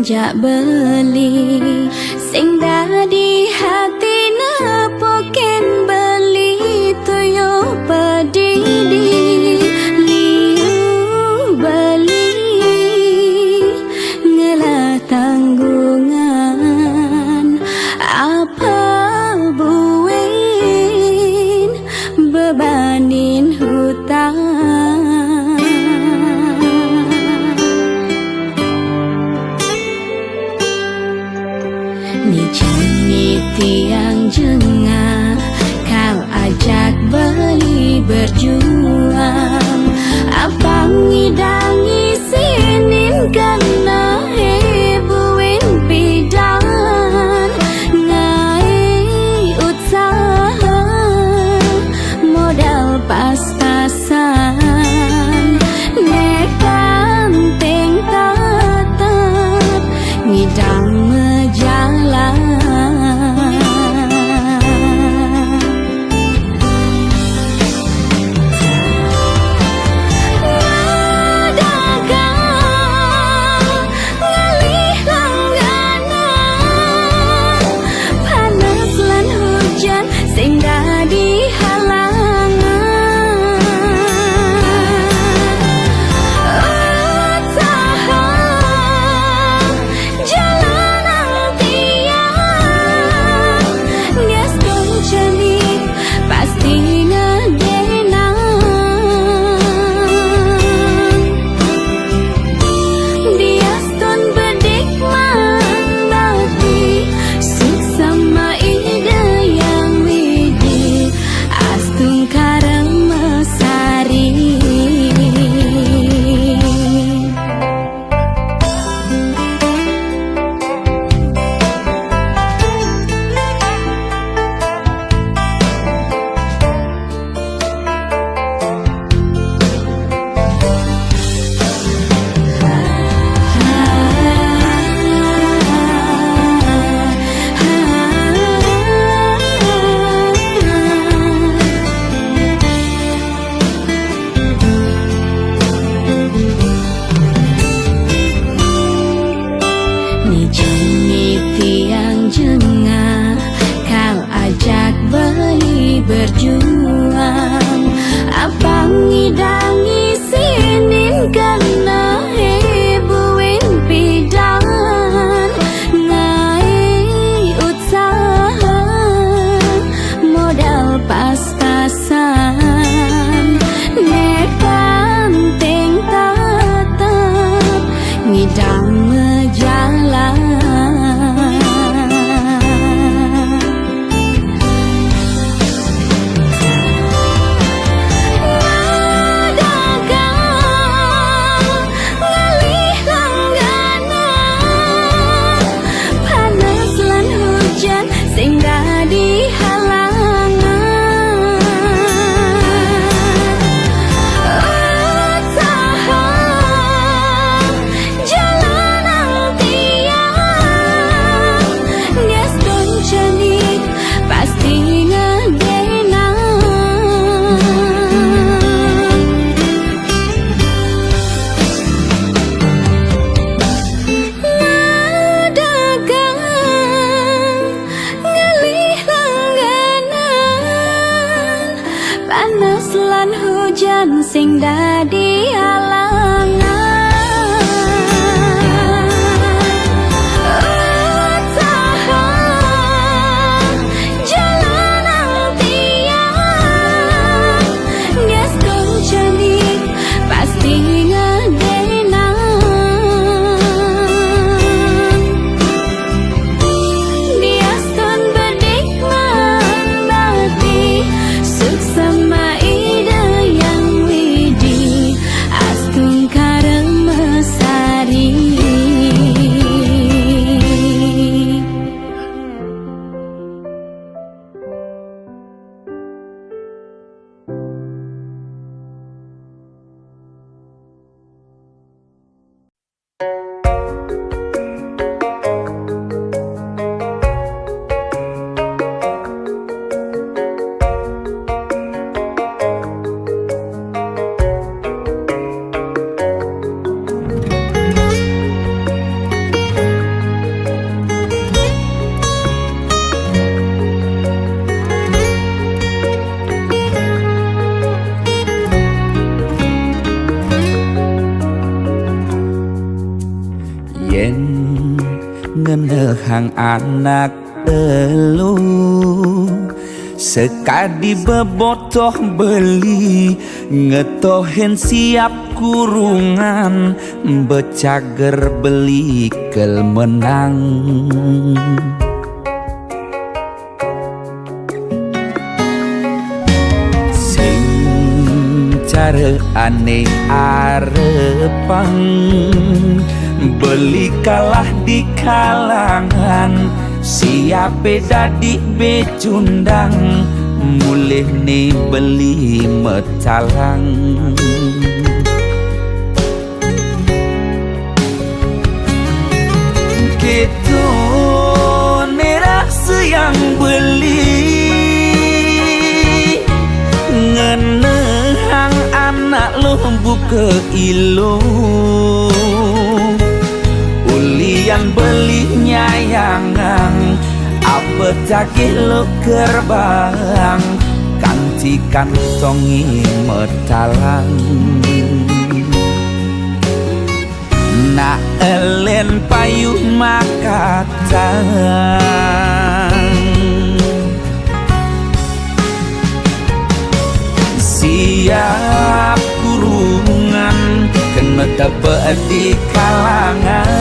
jak beli sing dadi hatine poken beli toyo padidi liu beli ngelah tanggungan apa buin bebanin hutang. Ni tiang jengah kau ajak beli berjuang apa ngidangi sinin kena hebuin pidan ngai usaha modal pas-pasan nekan ting tetap ngidang mejalan. Berjuang apa ngidangi sinin kena hebuin pidan ngai usaha modal pas-pasan nekan ting tetap ngidang mejalan. Panas lan hujan sing dadi halangan. Sama ide yang widih astung ngenehang anak telu sekadi bebotoh beli ngetohen siap kurungan becager beli kel menang sing cara aneh arepang beli kalah di kalangan siape dadi becundang mulih nih beli metalang gitu nerasa yang beli ngenehang anak lo buka ilu ulian beli nyayangan apa cakih lo kerbang kanti kantongi metalang na elen payuh makatang siap kurungan kena dapat di kalangan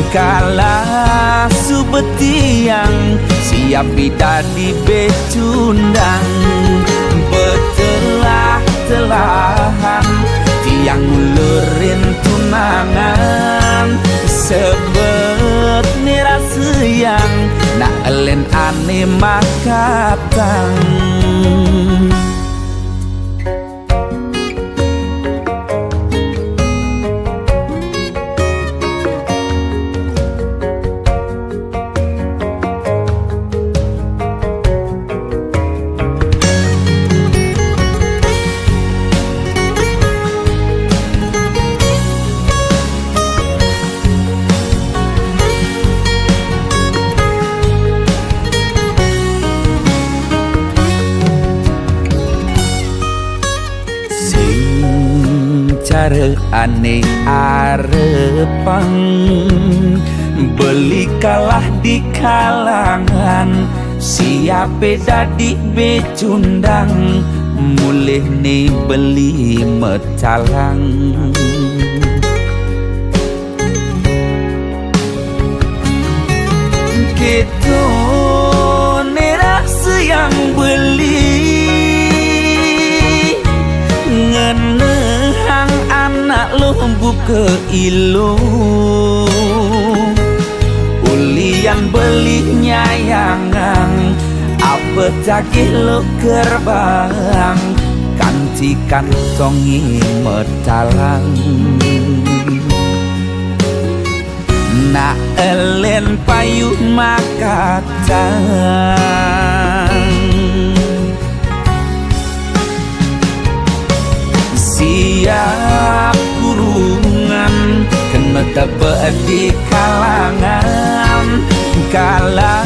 kala subetiang siap bidadi becundang betelah-telahan tiang ulurin tunangan sebet nirasa yang nak elen ane makatang cara aneh arepang beli kalah di kalangan siape dadi becundang mulih nih beli metalang gitu nerasa yang beli ngenehang anak lo buka ilu ulian beli nyayangan apa cakih lo kerbang kanti kantongi metalang na elen payuh makatang siap kurungan kena dapat di kalangan kala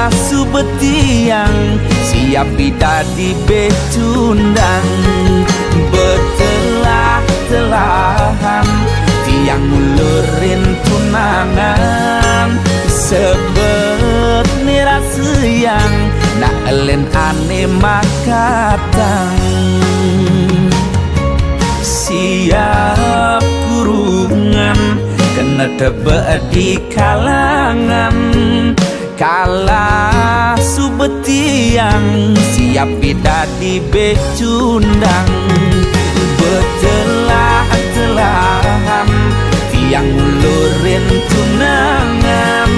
subetiang siap bidadi becundang betelah-telahan tiang ulurin tunangan sebet nirasa yang nak elen ane makatang siap kurungan kena dapat di kalangan kala subetiang siap bidadi becundang betelah-telahan tiang ulurin tunangan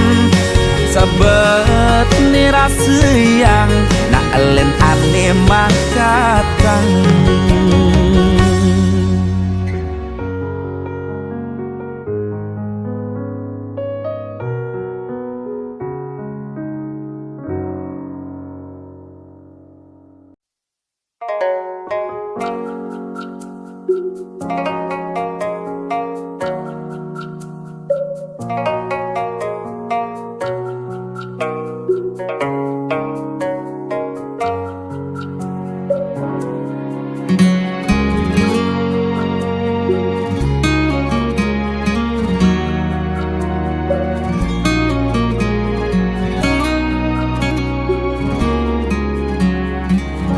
sabet nirasa yang nak elen ane makatang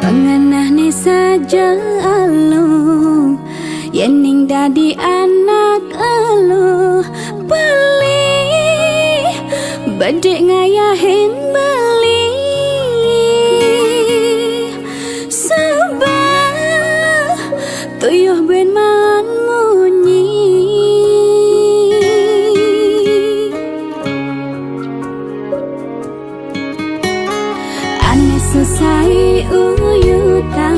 Pengenahne saja elu Yening dadi anak elu Beli Bedek ngayahin beli Sebab Tuyuh ben man munyi Ane selesai uyutan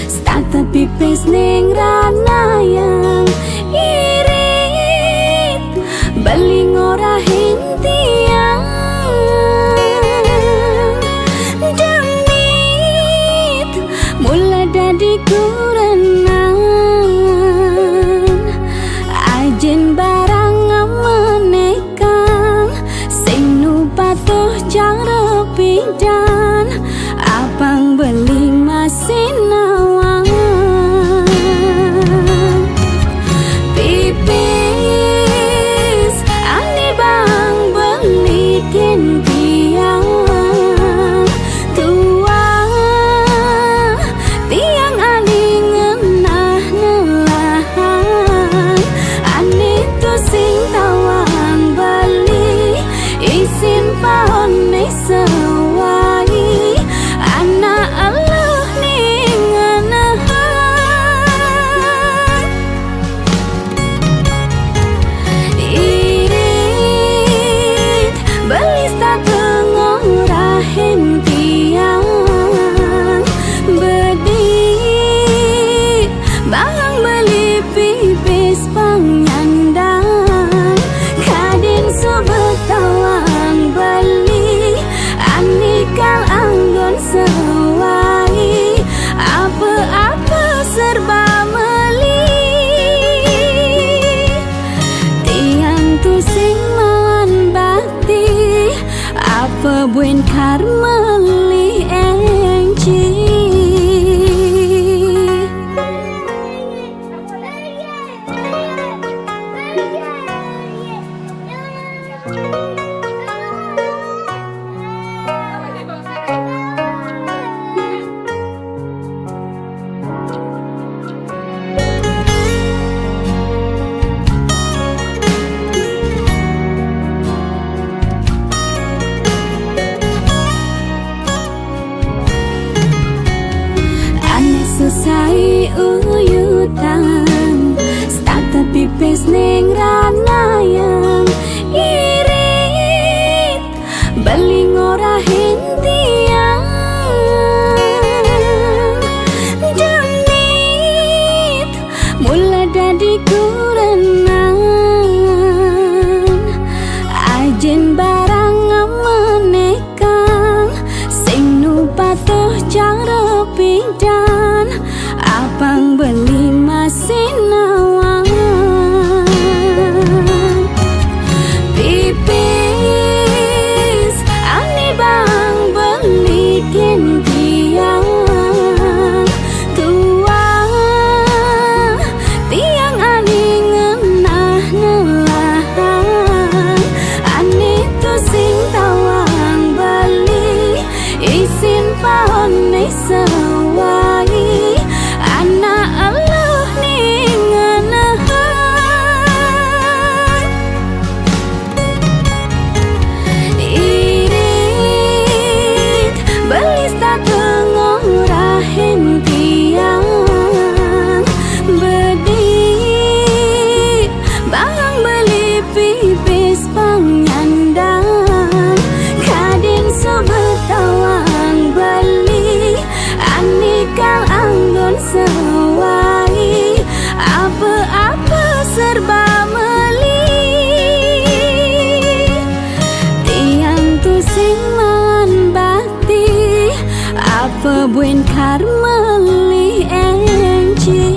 Stata pipis ning rana yang irit Beli ngorahin tiang Demit Mula dadi kurenan Ajen barang menekang Sing nu patuh cara pidan Abang beli masin nawang Pipis Ani bang belikin tiang Tua Tiang ani ngenah nelahan Ani tu sing tawang beli Isin pahon ni sewai Anak Allah ning anahan Irit Beli satu ngorahin tiang Bedi Bang beli pipis panyandang Kadin sebetawang beli Anikal anggon sewai Apa-apa serba meli Tiang tu sing man bakti Apa buen karmeli enci Ane selesai uyutan Stata pipis ning rana yang irit Beli ngorahin tiang Demit Mula dadi kurenan Ajen barang menekang Sing nu patuh cara pidan Abang beli masin nawang Pipis Ani bang belikin tiang Tua Tiang ani ngenah nelahan Ani tu sing tawang beli Isin pahon ni sewai Anak Allah ning anahan Irit Beli satu ngorahin tiang Bedi Bang beli pipis panyandang Kadin sebetawang beli Anikal anggon sewai Apa-apa serba meli Tiang tu sing man bakti Apa buen karmeli enci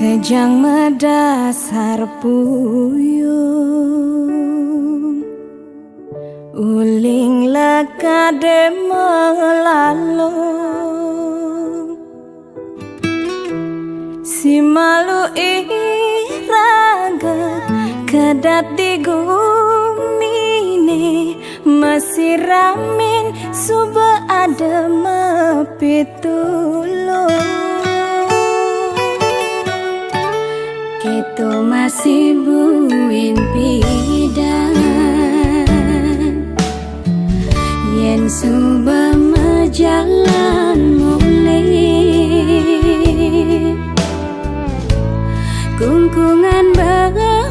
Sejang medasar puyung uling lekade melalung si malu iraga kedat di gumine masih ramin suba ada mepitulung kita masih buin bidan yen suba majalan mulai kungkungan bagapuyung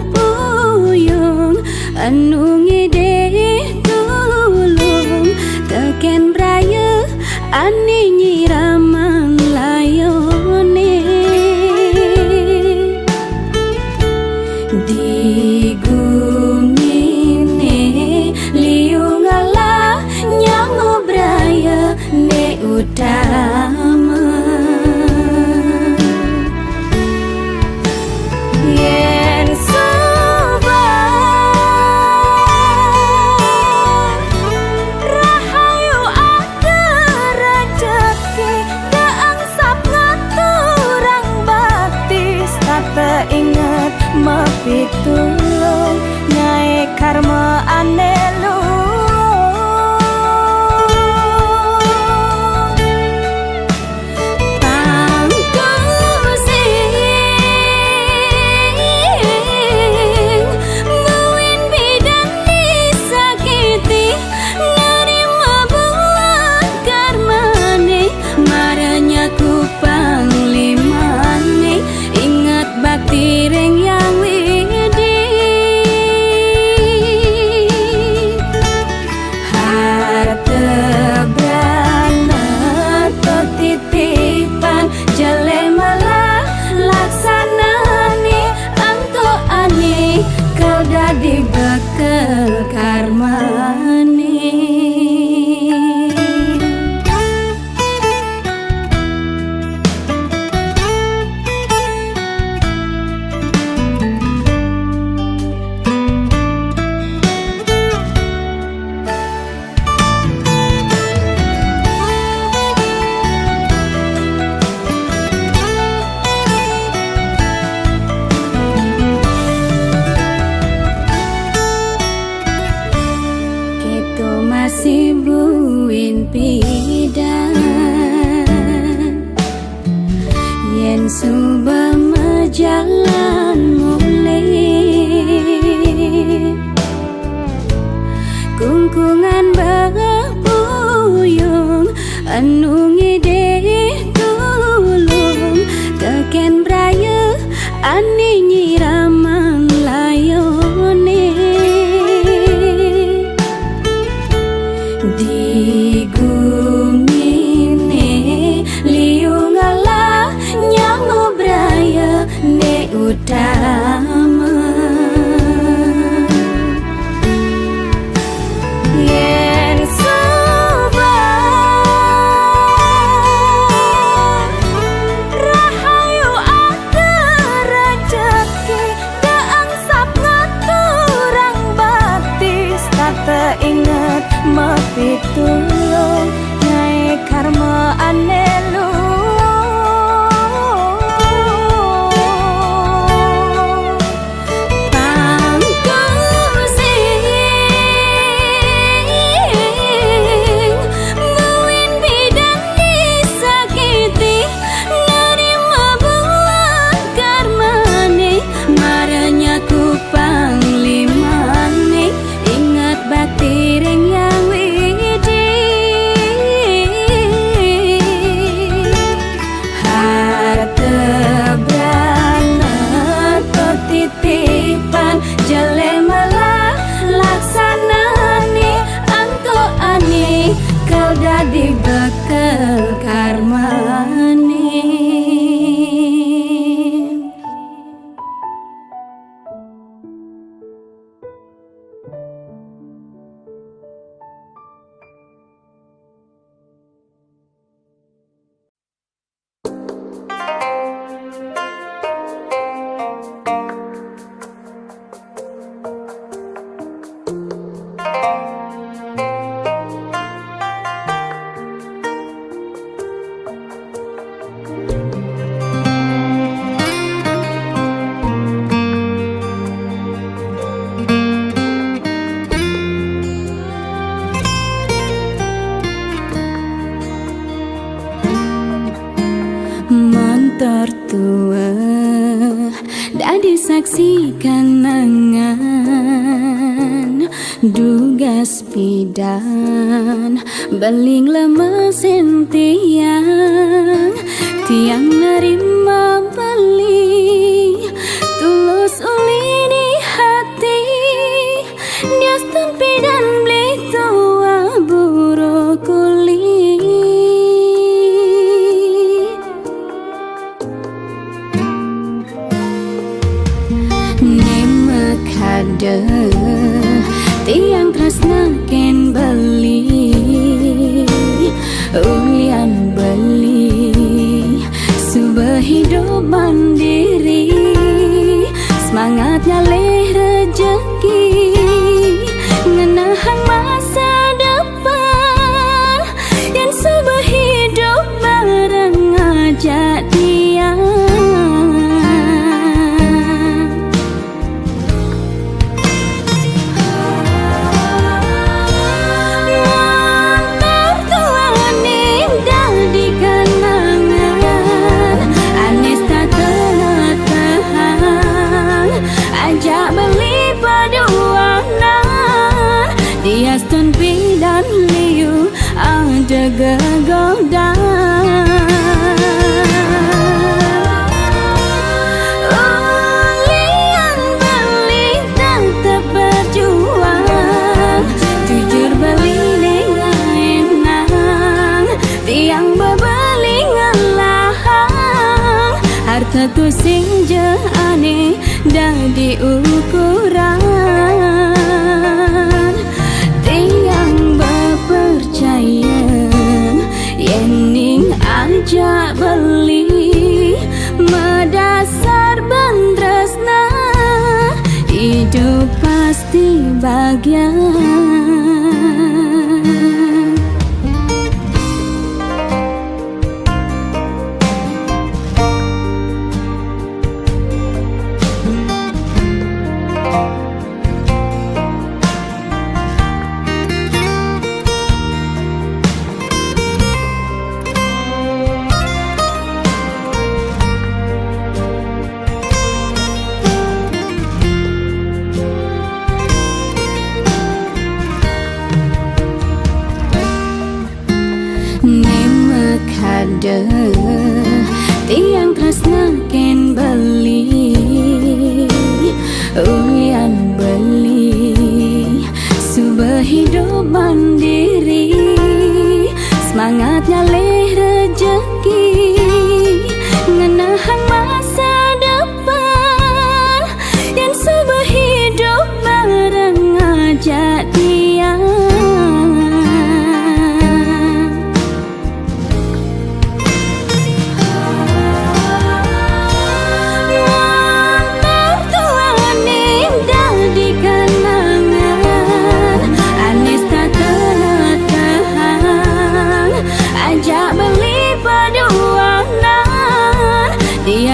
anu ngide tulung teken raya ani nyiraman layone di gumine liungala nyamu braya ne utama yen suba rahayu ada rejeki daang sap ngaturang batis tak ingat mapitulung nyai karma anelu Tireng yang widi harta brana titipan jelemalah laksanane anto ani kau dadi bekal karmane masih buin pidan yen suba majalan mulai kungkungan bagapuyung anu ngide tulung teken braya ani nyiraman layone di gumine liungala nyamu braya ne utama yen suba rahayu ada rejeki daang sap ngaturang batis tak ingat mapitulung nyai karma anelu buin bidan disakiti nerima buah karmane marahnya ku panglimane ingat batireng yang widi tertua dadi saksi kanangan dugas pidan beling lemesin tiang nerima beli tulus ulini hati dia stempi dan beli tua buruk kulit nemek ada tiang tresna ken beli ulian beli subah hidup mandiri semangatnya leh rejeki ngenahang masa depan yang subah hidup bareng ngajak dia Aston P dan Liu ada gegoda ulian beli tetap berjuang jujur beli dengan tiang bebeli ngelahang harta tu sing je aneh dadi ukuran yening aja beli medasar bentresna hidup pasti bahagia ada tiang tresna ken beli ulian beli subah hidup mandiri semangatnya leh rejeki ngenahang masa depan yang subah hidup bareng ngajak dia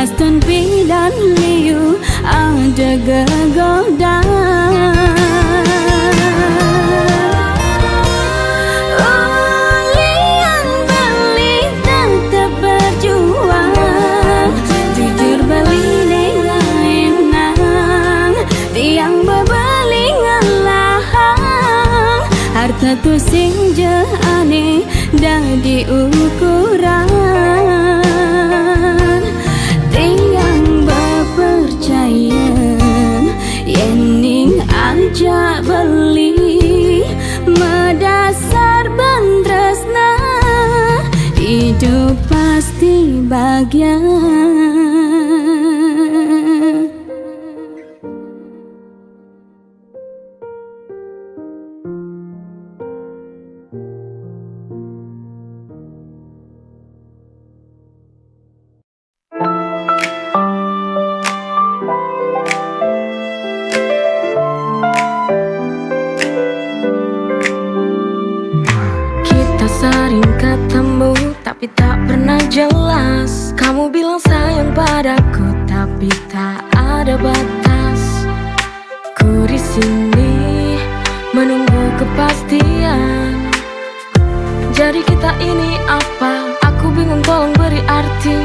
Aston P dan Liu ada gegoda ulian beli tetap berjuang jujur beli dengan tiang bebeli ngelahang harta tu sing je aneh dadi ukuran yening aja beli medasar bentresna hidup pasti bahagia sering ketemu tapi tak pernah jelas. Kamu bilang sayang padaku tapi tak ada batas. Ku di sini menunggu kepastian. Jadi kita ini apa? Aku bingung, tolong beri arti.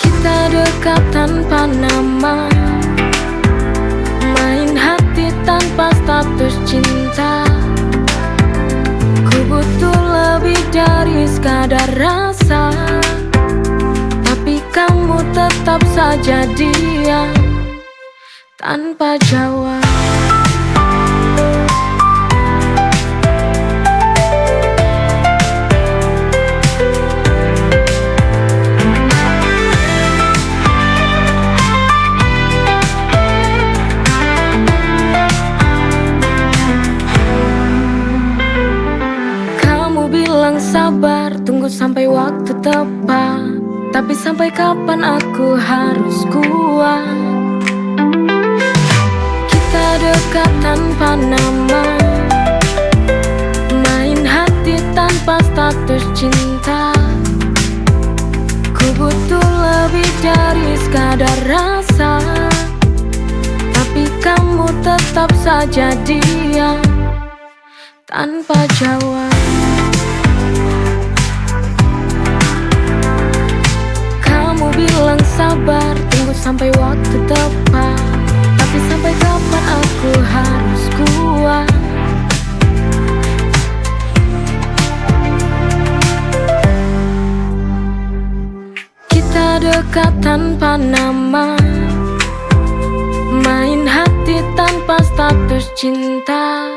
Kita Kita dekat tanpa nama, main hati tanpa status cinta. Ku butuh lebih dari sekadar rasa, tapi kamu tetap saja diam tanpa jawab. Sabar, tunggu sampai waktu tepat. Tapi sampai kapan aku harus kuat? Kita dekat tanpa nama, main hati tanpa status cinta. Ku butuh lebih dari sekadar rasa, tapi kamu tetap saja diam tanpa jawab. Bilang sabar, tunggu sampai waktu tepat. Tapi sampai kapan aku harus kuat? Kita dekat tanpa nama, main hati tanpa status cinta.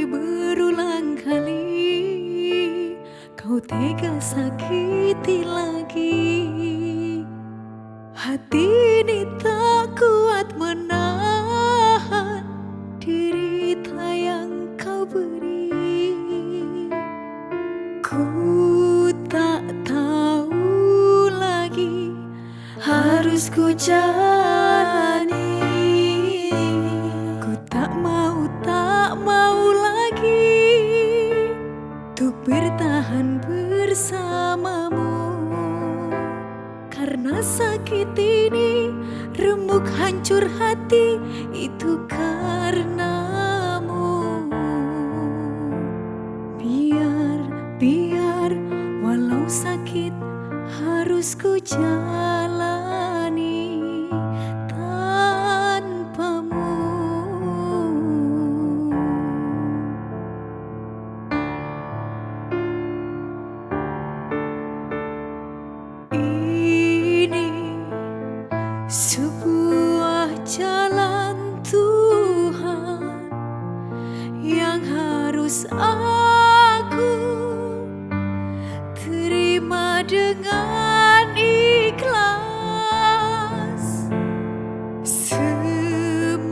berulang kali kau tega sakiti lagi. Hati ini tak kuat menahan derita yang kau beri. Ku tak tahu lagi harus ku jalani. Ku tak mau lagi untuk bertahan bersamamu. Karena sakit ini remuk hancur hati itu karenamu. Biar walau sakit harus ku jalani tanpamu. Ini sebuah jalan Tuhan yang harus aku terima dengan ikhlas. Semoga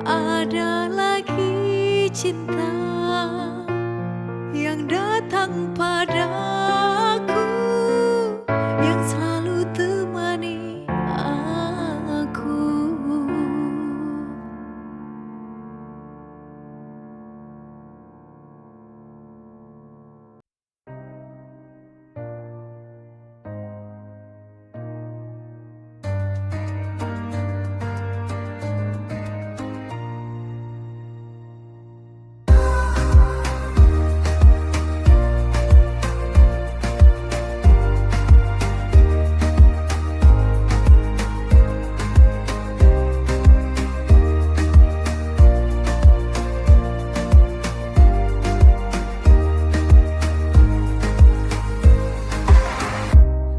ada lagi cinta yang datang padaku, yang selalu temani aku.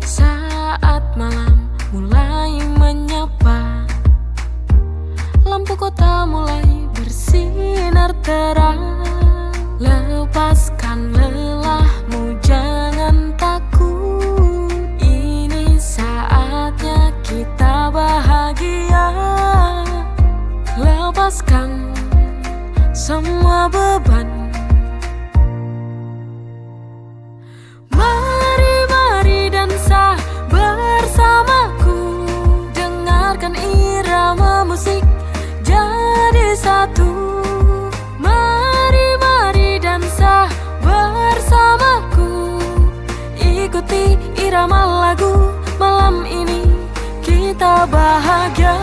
Saat malam mulai menyapa, lampu kota mulai bersinar terang. Lepaskan lelahmu, jangan takut. Ini saatnya kita bahagia. Lepaskan semua beban. Mari dansa bersamaku. Dengarkan irama musik jadi satu. Mari dansa bersamaku. Ikuti irama lagu, malam ini kita bahagia.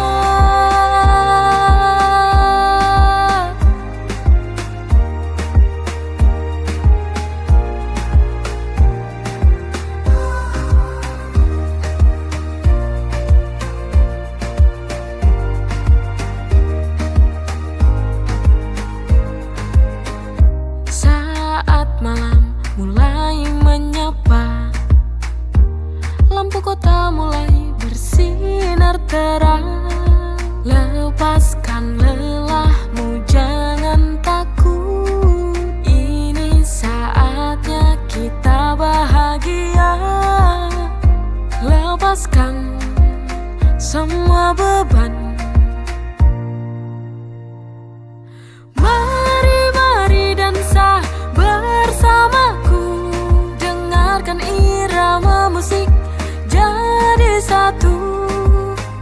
Saat malam mulai menyapa, lampu kota mulai bersinar terang. Lepaskan lelahmu, jangan takut. Ini saatnya kita bahagia. Lepaskan semua beban. Mari dansa bersamaku. Dengarkan irama musik jadi satu.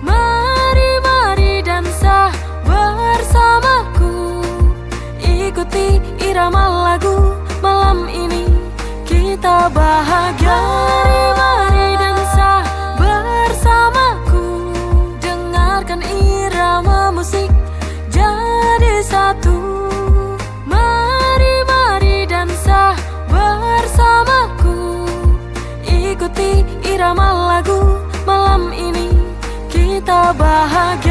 Mari dansa bersamaku. Ikuti irama lagu, malam ini kita bahagia. Mari dansa bersamaku. Dengarkan irama musik jadi satu. Mari dansa bersamaku. Ikuti irama lagu, malam ini kita bahagia.